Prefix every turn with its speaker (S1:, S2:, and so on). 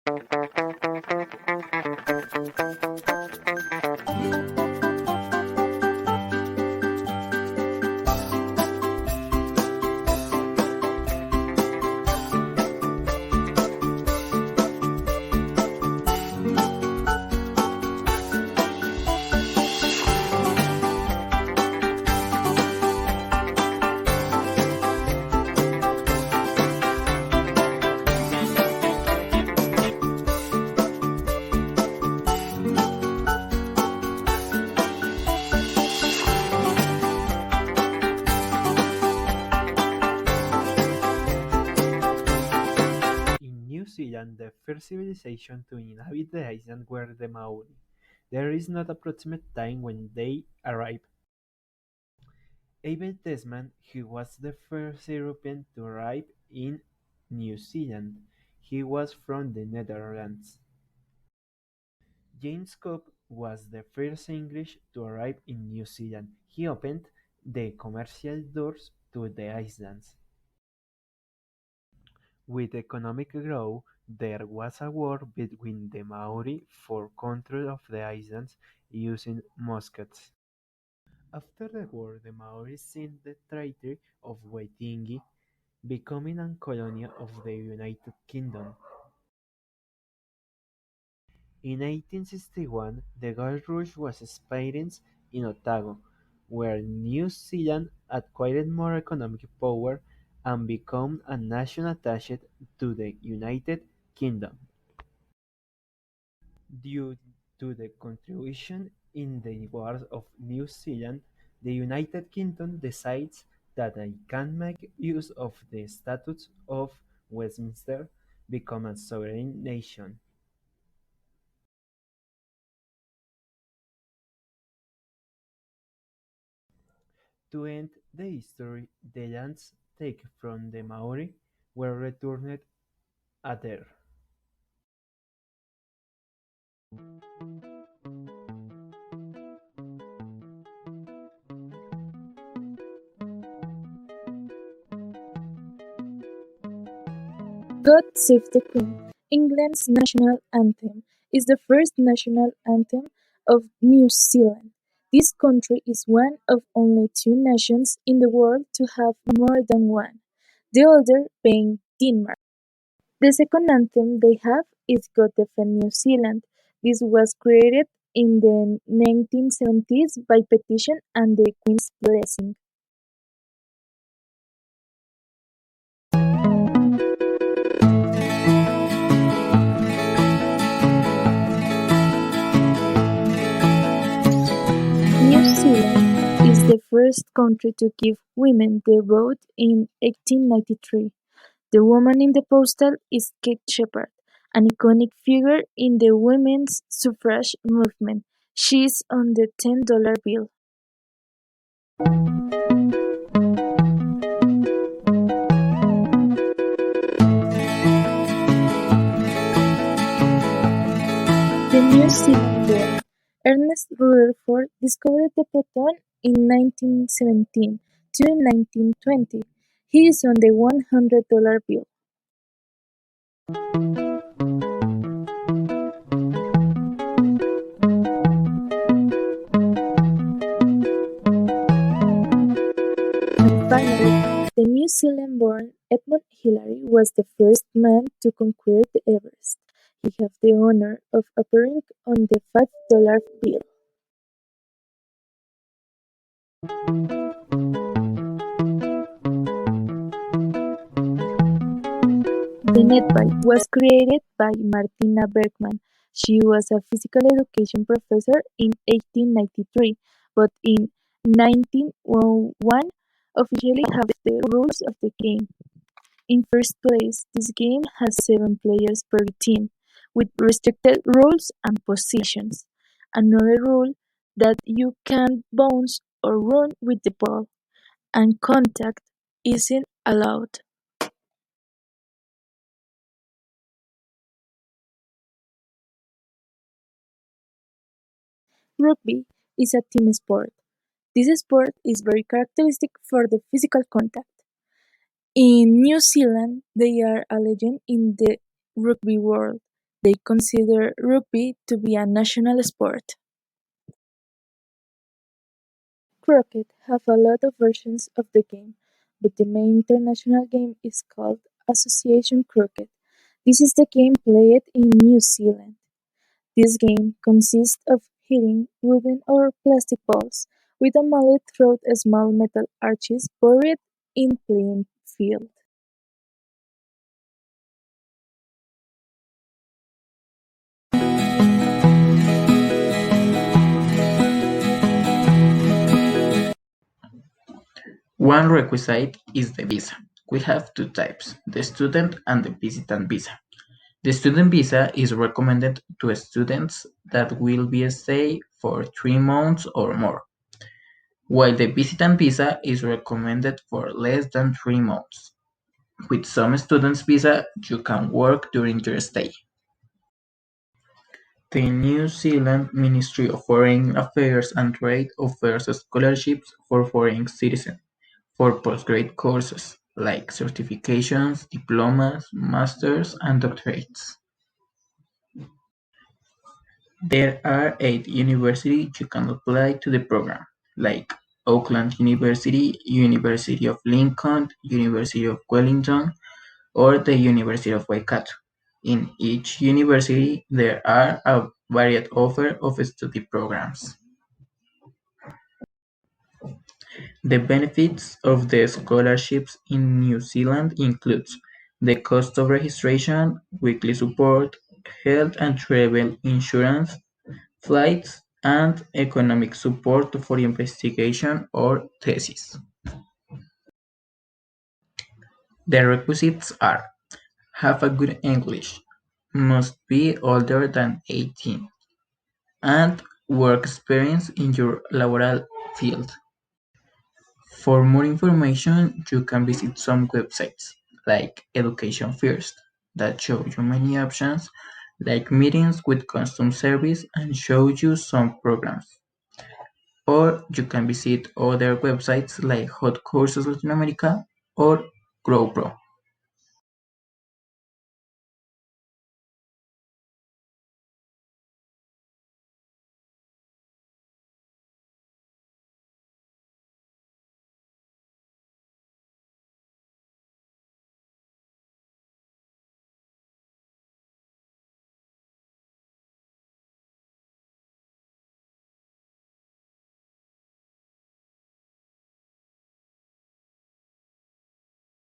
S1: In New Zealand, the first civilization to inhabit the island were the Maori. There is no approximate time when they arrived. Abel Tasman, who was the first European to arrive in New Zealand, he was from the Netherlands. James Cook was the first English to arrive in New Zealand. He opened the commercial doors to the islands. With economic growth, there was a war between the Maori for control of the islands using muskets. After the war, the Maoris signed the Treaty of Waitangi, becoming a colony of the United Kingdom. In 1861, the gold rush was experienced in Otago, where New Zealand acquired more economic power and became a nation attached to the United Kingdom. Due to the contribution in the Wars of New Zealand, the United Kingdom decides that it can make use of the Statutes of Westminster, become a sovereign nation. To end the history, the lands taken from the Maori were returned a there.
S2: God Save the Queen, England's national anthem, is the first national anthem of New Zealand. This country is one of only two nations in the world to have more than one, the other being Denmark. The second anthem they have is God Defend New Zealand. This was created in the 1970s by petition and the Queen's blessing. New Zealand is the first country to give women the vote in 1893. The woman in the postal is Kate Sheppard, an iconic figure in the women's suffrage movement. She is on the $10 bill. The New Zealand-born Ernest Rutherford discovered the proton in 1917 to 1920. He is on the $100 bill. And finally, the New Zealand-born Edmund Hillary was the first man to conquer the Everest. He had the honor of appearing on the $5 bill. The netball was created by Martina Bergman. She was a physical education professor in 1893, but in 1901 officially have the rules of the game. In first place, this game has 7 players per team, with restricted rules and positions. Another rule that you can't bounce or run with the ball, and contact isn't allowed. Rugby is a team sport. This sport is very characteristic for the physical contact. In New Zealand, they are a legend in the rugby world. they consider rugby to be a national sport. Croquet have a lot of versions of the game, but the main international game is called Association Croquet. This is the game played in New Zealand. This game consists of hitting wooden or plastic balls with a mallet through small metal arches buried in playing field.
S3: One requisite is the visa. We have two types, the student and the visitant visa. The student visa is recommended to students that will be stay for 3 months or more, while the visitant visa is recommended for less than 3 months. With some students visa, you can work during your stay. The New Zealand Ministry of Foreign Affairs and Trade offers scholarships for foreign citizens for postgrad courses like certifications, diplomas, masters, and doctorates. There are 8 universities you can apply to the program, like Auckland University, University of Lincoln, University of Wellington, or the University of Waikato. In each university, there are a varied offer of study programs. The benefits of the scholarships in New Zealand includes the cost of registration, weekly support, health and travel insurance, flights, and economic support for investigation or thesis. The requisites are: have a good English, must be older than 18, and work experience in your laboral field. For more information, you can visit some websites like Education First that show you many options like meetings with customs service and show you some programs. Or you can visit other websites like Hot Courses Latin America or GrowPro.